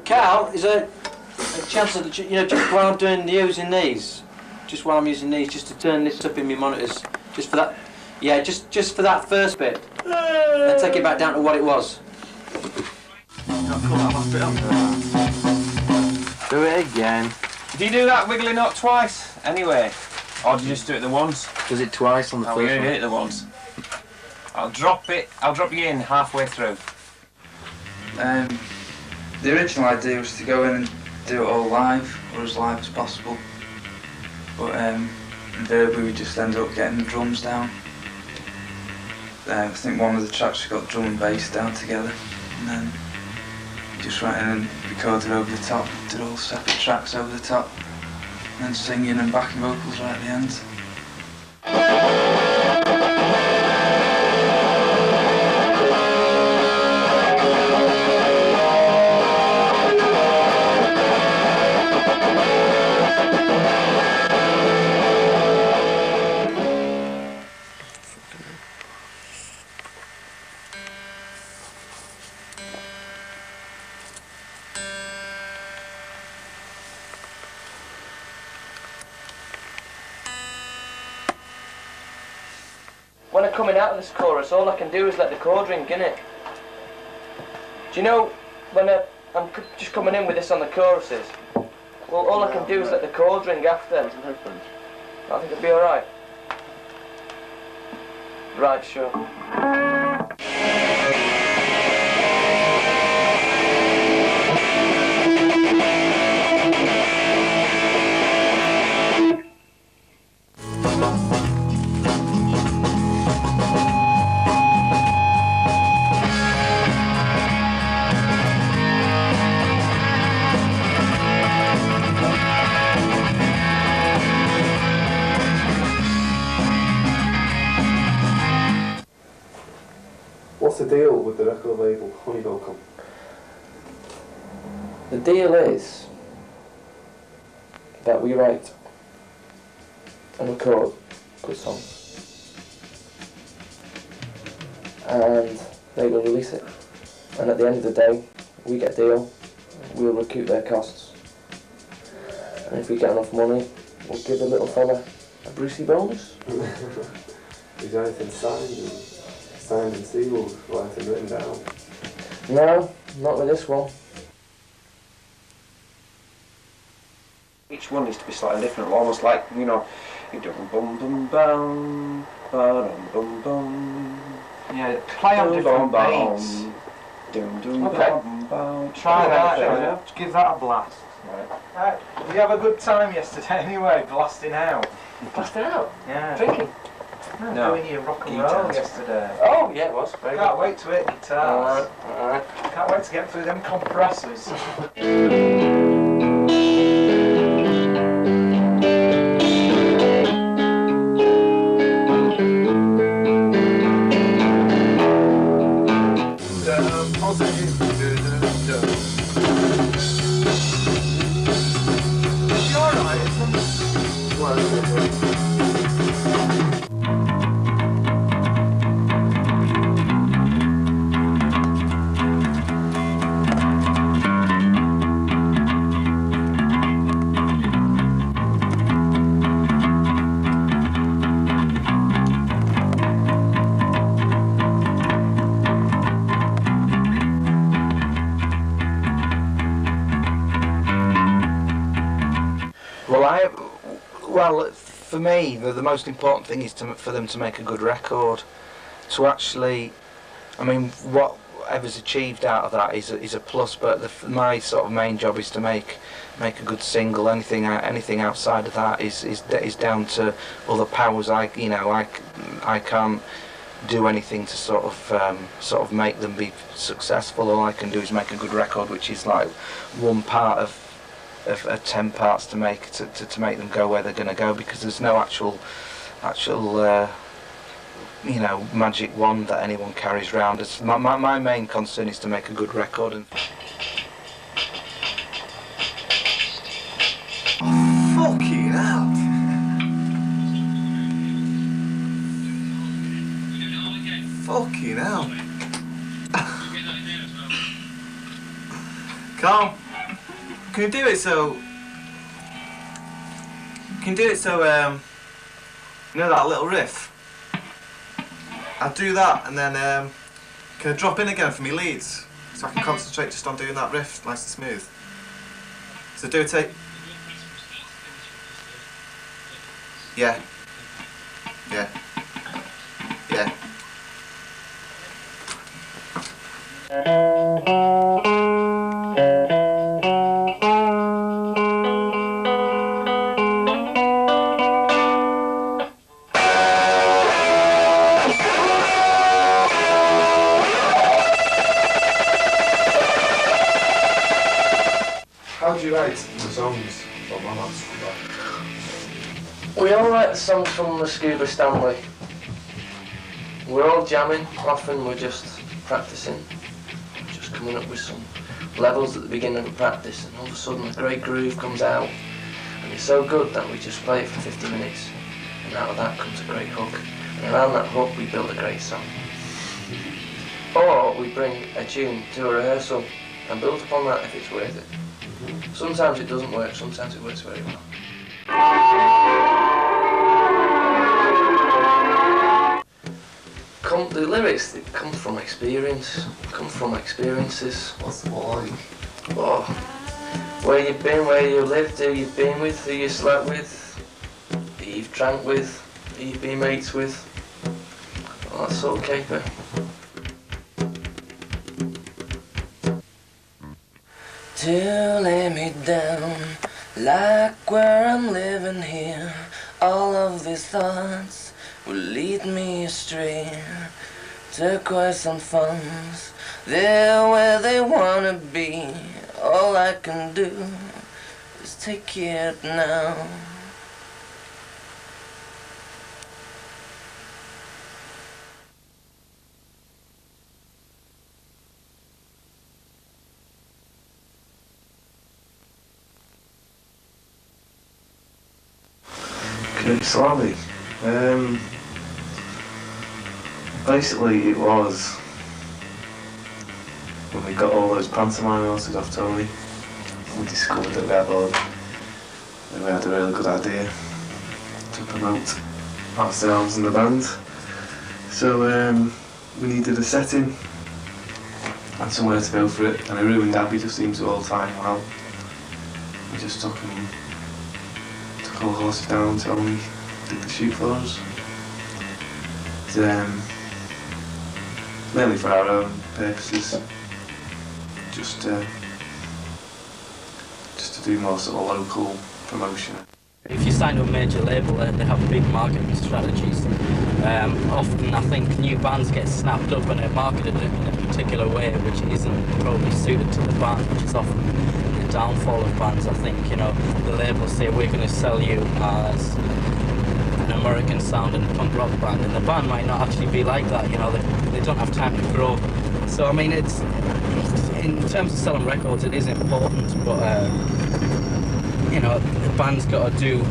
Carl, is there a chance of, just while I'm using these, just to turn this up in my monitors, just for that, yeah, just for that first bit, then take it back down to what it was. Do it again. Do you do that wiggling up twice, anyway? Or do you just do it the once? Does it twice on the first one? We're going to do it the once. I'll drop you in halfway through. The original idea was to go in and do it all live, or as live as possible. But invariably we just ended up getting the drums down. I think one of the tracks we got drum and bass down together, and then just went in and recorded over the top, did all separate tracks over the top, and then singing and backing vocals right at the end. When I'm coming out of this chorus, all I can do is let the chord ring, innit? Do you know, when I'm just coming in with this on the choruses, well, all I can do is let the chord ring after. I think it'll be alright. Right, sure. What's the deal with the record label Honibokum? The deal is that we write and record good songs, and they will release it, and at the end of the day we get a deal, we'll recoup their costs, and if we get enough money we'll give the little fella a Brucey bonus. Is there anything signed and sealed, or anything written down? No, not with this one. Each one needs to be slightly different, almost like, you know, you do bum bum bum, bum bum bum. Yeah, play on different beats. Okay. Try that, give that a blast. Right. Did you have a good time yesterday anyway, blasting out? Blasting out? Yeah. Drinking? No. Doing your rock and roll yesterday. Oh, yeah, it was. Very Can't good. wait to hit guitars. Alright. Can't wait to get through them compressors. Well, for me, the most important thing is for them to make a good record. To actually, I mean, whatever's achieved out of that is a plus. But my sort of main job is to make a good single. Anything outside of that is down to other powers. I can't do anything to sort of make them be successful. All I can do is make a good record, which is like one part of 10 parts to make them go where they're going to go, because there's no actual magic wand that anyone carries around. My main concern is to make a good record. And fucking hell. Fucking hell. Carl, can you do it so... you know that little riff? I'll do that and then can I drop in again for me Leeds? So I can concentrate just on doing that riff nice and smooth. So do a take... Yeah. Yeah. Yeah. How do you write the songs for Mama Scuba? We all write the songs from the Scuba Stanley. We're all jamming, often we're just practicing, just coming up with some levels at the beginning of the practice, and all of a sudden a great groove comes out, and it's so good that we just play it for 50 minutes, and out of that comes a great hook, and around that hook we build a great song. Or we bring a tune to a rehearsal and build upon that if it's worth it. Sometimes it doesn't work, sometimes it works very well. The lyrics, they come from experience, come from experiences. What's the like? Oh, where you've been, where you lived, who you've been with, who you slept with, who you've drank with, who you've been mates with. All that sort of caper. To lay me down, like where I'm living here, all of these thoughts will lead me astray. Turquoise and funds, they're where they wanna be. All I can do is take it now. Slavic. Basically it was when we got all those pantomime horses off Tony, we discovered that we had a really good idea to promote ourselves and the band. So we needed a setting and somewhere to go for it, and a ruined abbey just seemed to all time well. We just took all the horses down, Tony did the shoot for us. Mainly for our own purposes, just to do more sort of local promotion. If you sign to a major label, they have big marketing strategies. Often I think new bands get snapped up and they're marketed in a particular way which isn't probably suited to the band, which is often the downfall of bands. I think, you know, the labels say we're going to sell you as an American sounding punk rock band, and the band might not actually be like that. You know, they don't have time to grow. So I mean, it's in terms of selling records, it is important, but you know, the band's got to do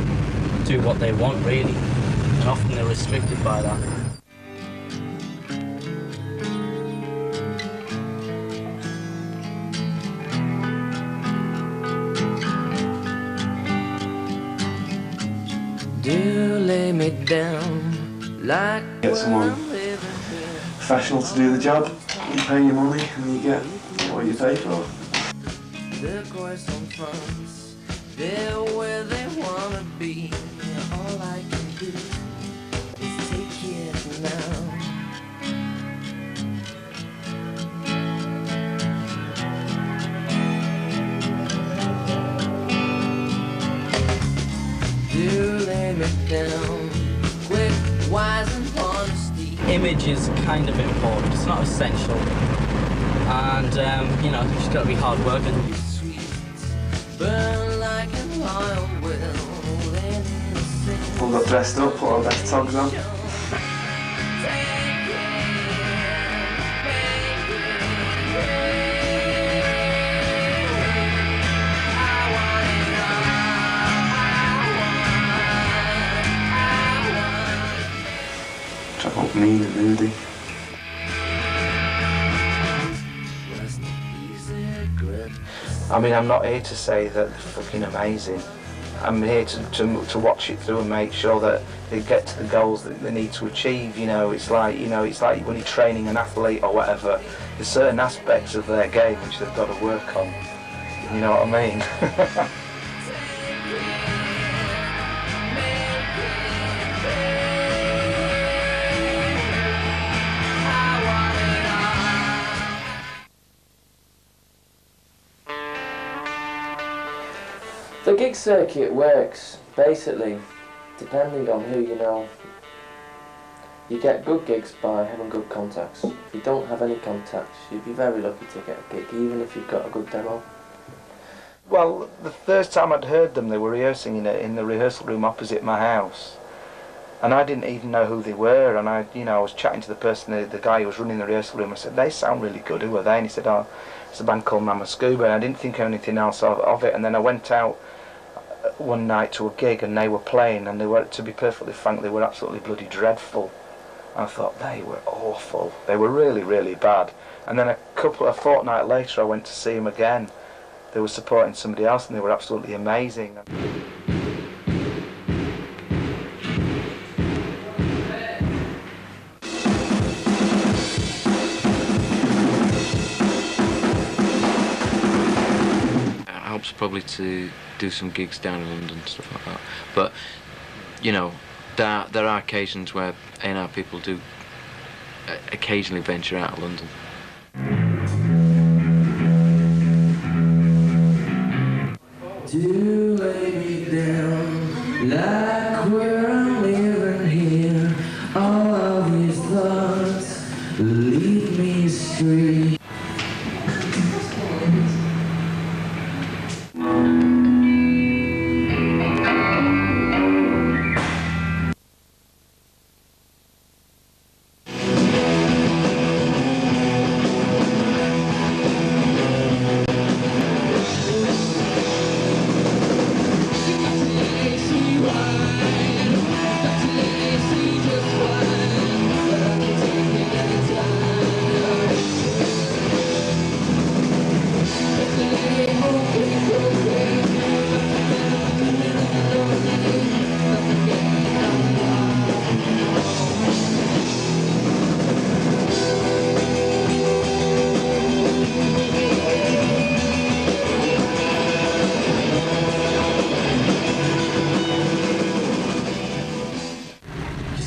do what they want really, and often they're restricted by that. Do lay me down like Get someone professional to do the job, you pay your money and you get what you pay for. They're where they wanna be. All I can do is take it now. Do lay me down, quick, wise and honesty. Image is kind of important, it's not essential. And, you know, you just gotta be hard working. Burn like an oil well, and All got dressed up, put our best togs on. Try to look mean and moody. I mean, I'm not here to say that they're fucking amazing. I'm here to watch it through and make sure that they get to the goals that they need to achieve. You know, it's like when you're training an athlete or whatever. There's certain aspects of their game which they've got to work on. You know what I mean? The gig circuit works basically depending on who you know. You get good gigs by having good contacts. If you don't have any contacts, you'd be very lucky to get a gig, even if you've got a good demo. Well, the first time I'd heard them, they were rehearsing in the rehearsal room opposite my house, and I didn't even know who they were. And I was chatting to the person, the guy who was running the rehearsal room. I said, "They sound really good. Who are they?" And he said, "Oh, it's a band called Mama Scuba." And I didn't think anything else of it. And then I went out one night to a gig, and they were playing, and they were, to be perfectly frank, they were absolutely bloody dreadful. I thought they were awful. They were really, really bad. And then a fortnight later, I went to see them again. They were supporting somebody else, and they were absolutely amazing. It helps probably to do some gigs down in London and stuff like that. But, you know, there are occasions where A&R people do occasionally venture out of London. Do lay me down like where I'm living here. All of these thoughts lead me astray.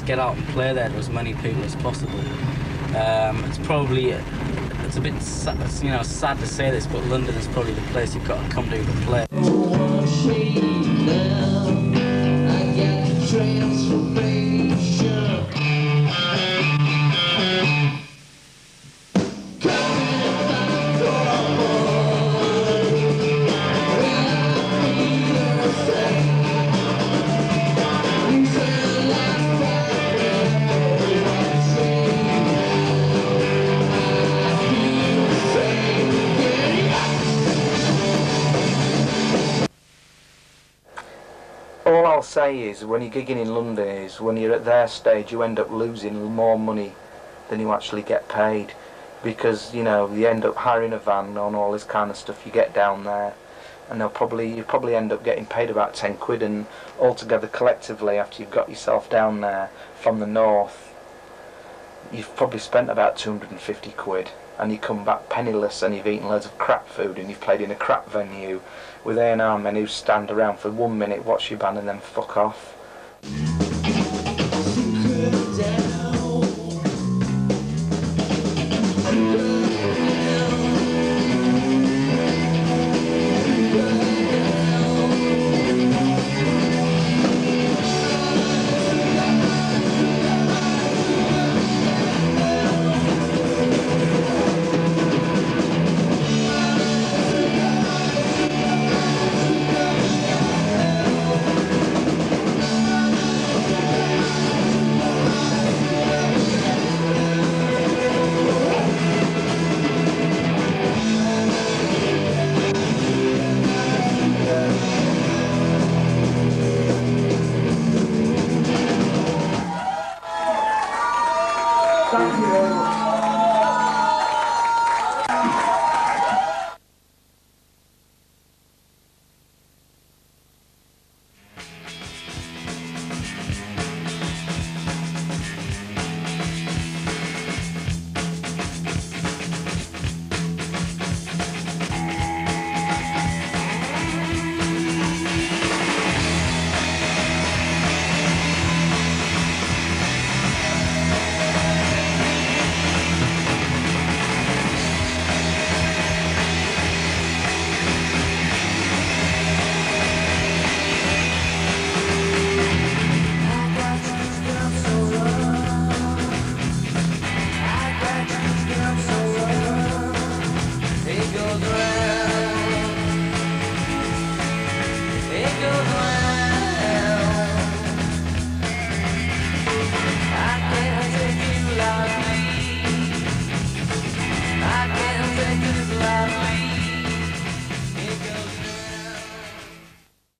Get out and play there to as many people as possible. It's a bit sad to say this, but London is probably the place you've got to come to play. say is, when you're gigging in London, is when you're at their stage, you end up losing more money than you actually get paid, because you know you end up hiring a van on all this kind of stuff. You get down there, and you probably end up getting paid about 10 quid, and altogether collectively, after you've got yourself down there from the north, you've probably spent about 250 quid, and you come back penniless, and you've eaten loads of crap food, and you've played in a crap venue with A&R men who stand around for 1 minute, watch your band, and then fuck off. Thank you very much.